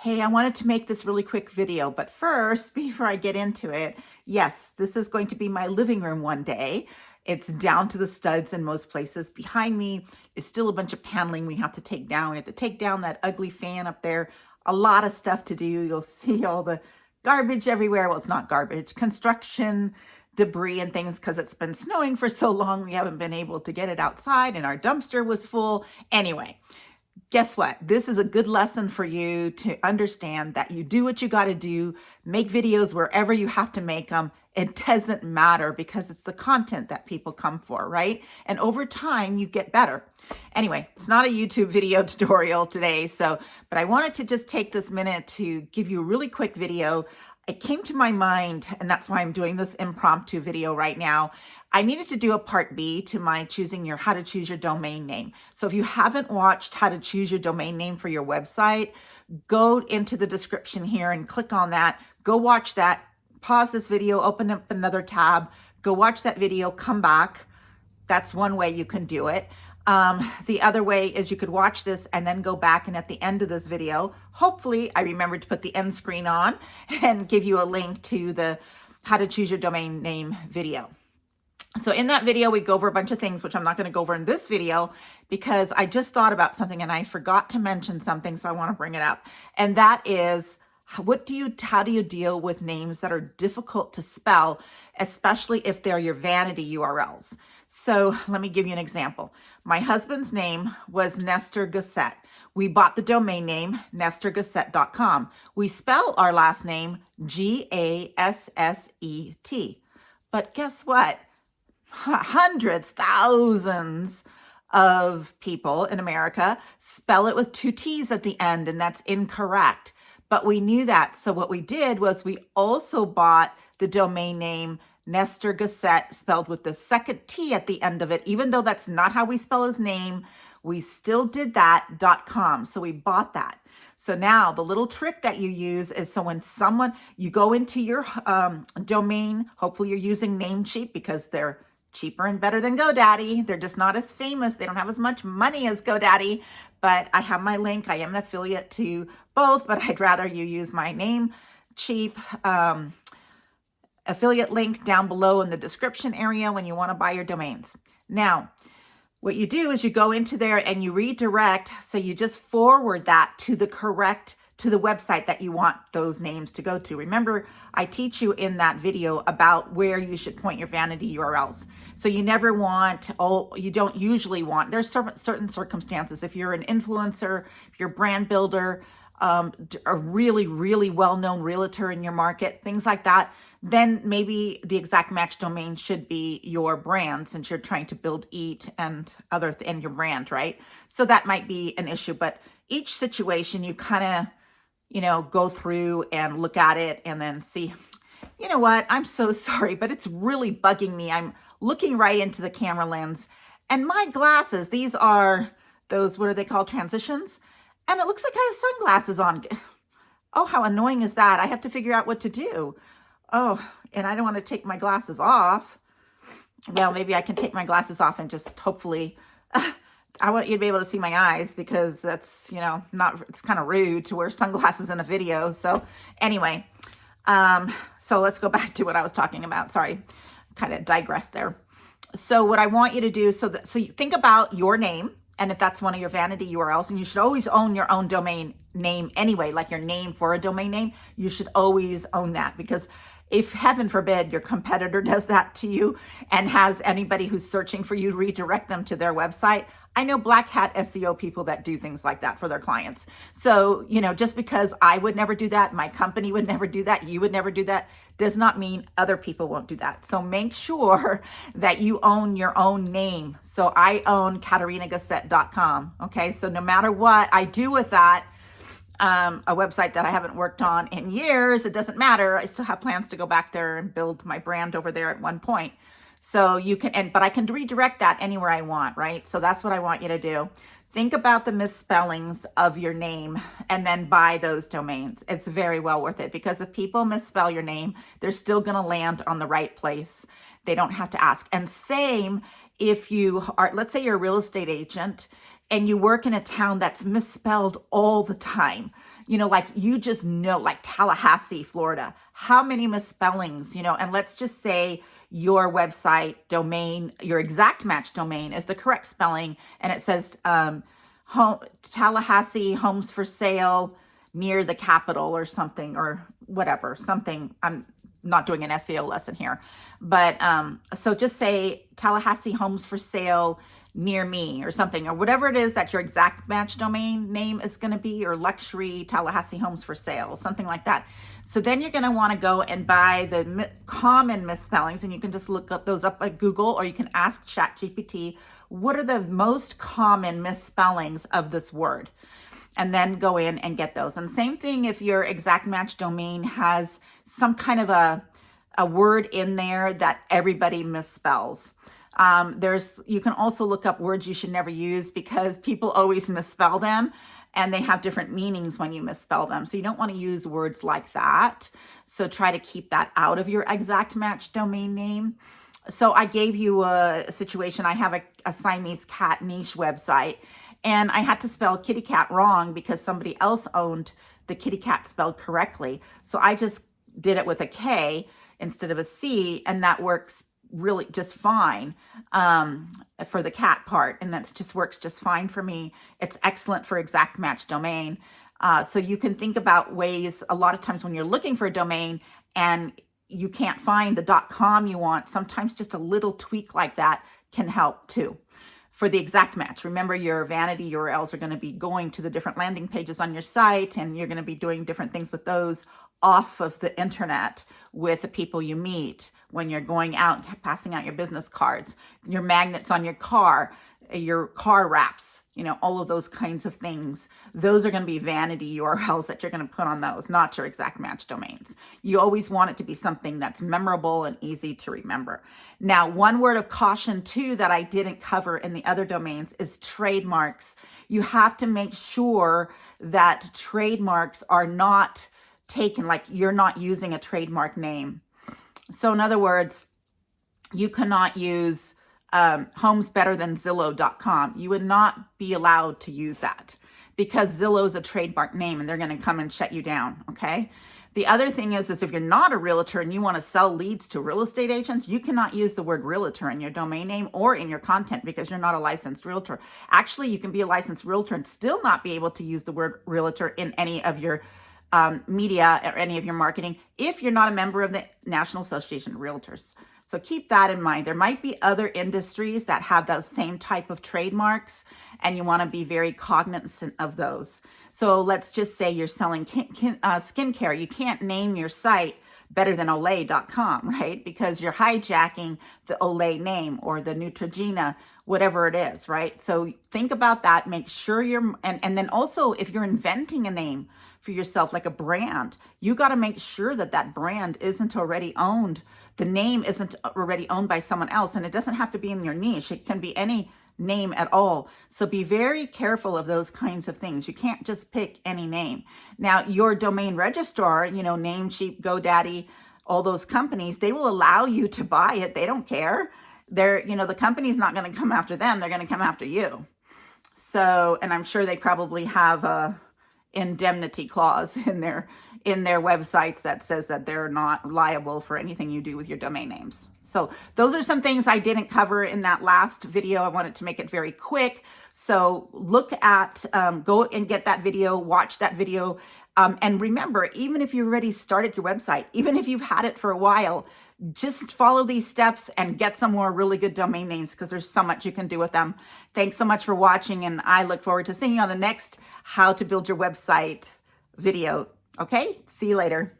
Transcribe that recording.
Hey, I wanted to make this really quick video, but first, before I get into it, yes, this is going to be my living room one day. It's down to the studs in most places. Behind me is still a bunch of paneling we have to take down. We have to take down that ugly fan up there. A lot of stuff to do. You'll see all the garbage everywhere. Well, it's not garbage, construction debris and things because it's been snowing for so long. We haven't been able to get it outside and our dumpster was full. Anyway, guess what? This is a good lesson for you to understand that you do what you got to do, make videos wherever you have to make them. It doesn't matter because it's the content that people come for, right? And over time, you get better. Anyway, it's not a YouTube video tutorial today, but I wanted to just take this minute to give you a really quick video. It came to my mind, and that's why I'm doing this impromptu video right now. I needed to do a part B to my how to choose your domain name. So if you haven't watched how to choose your domain name for your website, go into the description here and click on that. Go watch that. Pause this video, open up another tab, go watch that video, come back. That's one way you can do it. The other way is you could watch this and then go back, and at the end of this video, hopefully I remembered to put the end screen on and give you a link to the how to choose your domain name video. So in that video, we go over a bunch of things, which I'm not going to go over in this video because I just thought about something and I forgot to mention something. So I want to bring it up. And that is, how do you deal with names that are difficult to spell, especially if they're your vanity URLs? So let me give you an example. My husband's name was Nestor Gasset. We bought the domain name nestorgasset.com. We spell our last name Gasset. But guess what? Hundreds, thousands of people in America spell it with two T's at the end, and that's incorrect. But we knew that. So what we did was we also bought the domain name Nestor Gasset, spelled with the second T at the end of it. Even though that's not how we spell his name, we still did that .com. So we bought that. So now the little trick that you use is, so when you go into your domain, hopefully you're using Namecheap because they're cheaper and better than GoDaddy. They're just not as famous. They don't have as much money as GoDaddy, but I have my link. I am an affiliate to both, but I'd rather you use my Namecheap affiliate link down below in the description area when you want to buy your domains. Now, what you do is you go into there and you redirect. So you just forward that to the website that you want those names to go to. Remember, I teach you in that video about where you should point your vanity URLs. So you don't usually want, there's certain circumstances. If you're an influencer, if you're a brand builder, a really, really well-known realtor in your market, things like that, then maybe the exact match domain should be your brand, since you're trying to build and your brand, right? So that might be an issue, but each situation you kind of, go through and look at it and then see, you know what, I'm so sorry, but it's really bugging me. I'm looking right into the camera lens and my glasses, these are those, what are they called, transitions? And it looks like I have sunglasses on. Oh, how annoying is that? I have to figure out what to do. Oh, and I don't want to take my glasses off. Well, maybe I can take my glasses off and just hopefully, I want you to be able to see my eyes because that's, it's kind of rude to wear sunglasses in a video. So anyway, so let's go back to what I was talking about. Sorry, kind of digressed there. So what I want you to do, so you think about your name, and if that's one of your vanity URLs, and you should always own your own domain name anyway, like your name for a domain name, you should always own that, because if, heaven forbid, your competitor does that to you and has anybody who's searching for you redirect them to their website, I know black hat SEO people that do things like that for their clients. So, just because I would never do that, my company would never do that, you would never do that, does not mean other people won't do that. So make sure that you own your own name. So I own KaterinaGasset.com. Okay. So no matter what I do with that, a website that I haven't worked on in years, it doesn't matter. I still have plans to go back there and build my brand over there at one point. So you can, but I can redirect that anywhere I want, right? So that's what I want you to do. Think about the misspellings of your name and then buy those domains. It's very well worth it, because if people misspell your name, they're still going to land on the right place. They don't have to ask. And same if you are, let's say you're a real estate agent and you work in a town that's misspelled all the time, like you just know, like Tallahassee, Florida, how many misspellings, and let's just say your website domain, your exact match domain is the correct spelling, and it says Tallahassee homes for sale near the Capitol or something, or whatever, something. I'm not doing an SEO lesson here, but so just say Tallahassee homes for sale near me or something, or whatever it is that your exact match domain name is going to be, or luxury Tallahassee homes for sale, something like that. So then you're going to want to go and buy the common misspellings, and you can just look up those up at Google, or you can ask ChatGPT, what are the most common misspellings of this word? And then go in and get those. And same thing if your exact match domain has some kind of a word in there that everybody misspells. You can also look up words you should never use, because people always misspell them and they have different meanings when you misspell them. So you don't want to use words like that. So try to keep that out of your exact match domain name. So I gave you a situation. I have a Siamese cat niche website, and I had to spell kitty cat wrong because somebody else owned the kitty cat spelled correctly. So I just did it with a K instead of a C, and that works really just fine for the cat part, and that just works just fine for me. It's excellent for exact match domain. So you can think about ways, a lot of times when you're looking for a domain and you can't find the .com you want, sometimes just a little tweak like that can help too. For the exact match, remember your vanity URLs are going to be going to the different landing pages on your site, and you're going to be doing different things with those off of the internet with the people you meet when you're going out, passing out your business cards, your magnets on your car wraps, all of those kinds of things. Those are going to be vanity URLs that you're going to put on those, not your exact match domains. You always want it to be something that's memorable and easy to remember. Now, one word of caution too that I didn't cover in the other domains is trademarks. You have to make sure that trademarks are not taken, like you're not using a trademark name. So in other words, you cannot use homesbetterthanzillow.com. You would not be allowed to use that because Zillow is a trademark name and they're going to come and shut you down. Okay. The other thing is if you're not a realtor and you want to sell leads to real estate agents, you cannot use the word realtor in your domain name or in your content because you're not a licensed realtor. Actually, you can be a licensed realtor and still not be able to use the word realtor in any of your media or any of your marketing if you're not a member of the National Association of Realtors. So keep that in mind. There might be other industries that have those same type of trademarks, and you want to be very cognizant of those. So let's just say you're selling skincare. You can't name your site betterthanolay.com, right? Because you're hijacking the Olay name or the Neutrogena, whatever it is, right? So think about that. Make sure and then also if you're inventing a name for yourself, like a brand, you got to make sure that that brand isn't already owned. The name isn't already owned by someone else, and it doesn't have to be in your niche. It can be any name at all. So be very careful of those kinds of things. You can't just pick any name. Now, your domain registrar, Namecheap, GoDaddy, all those companies, they will allow you to buy it. They don't care. The company's not going to come after them. They're going to come after you. So, and I'm sure they probably have a indemnity clause in their websites that says that they're not liable for anything you do with your domain names. So those are some things I didn't cover in that last video. I wanted to make it very quick. So look at, go and get that video, watch that video. And remember, even if you already started your website, even if you've had it for a while, just follow these steps and get some more really good domain names because there's so much you can do with them. Thanks so much for watching, and I look forward to seeing you on the next How to Build Your Website video. Okay, see you later.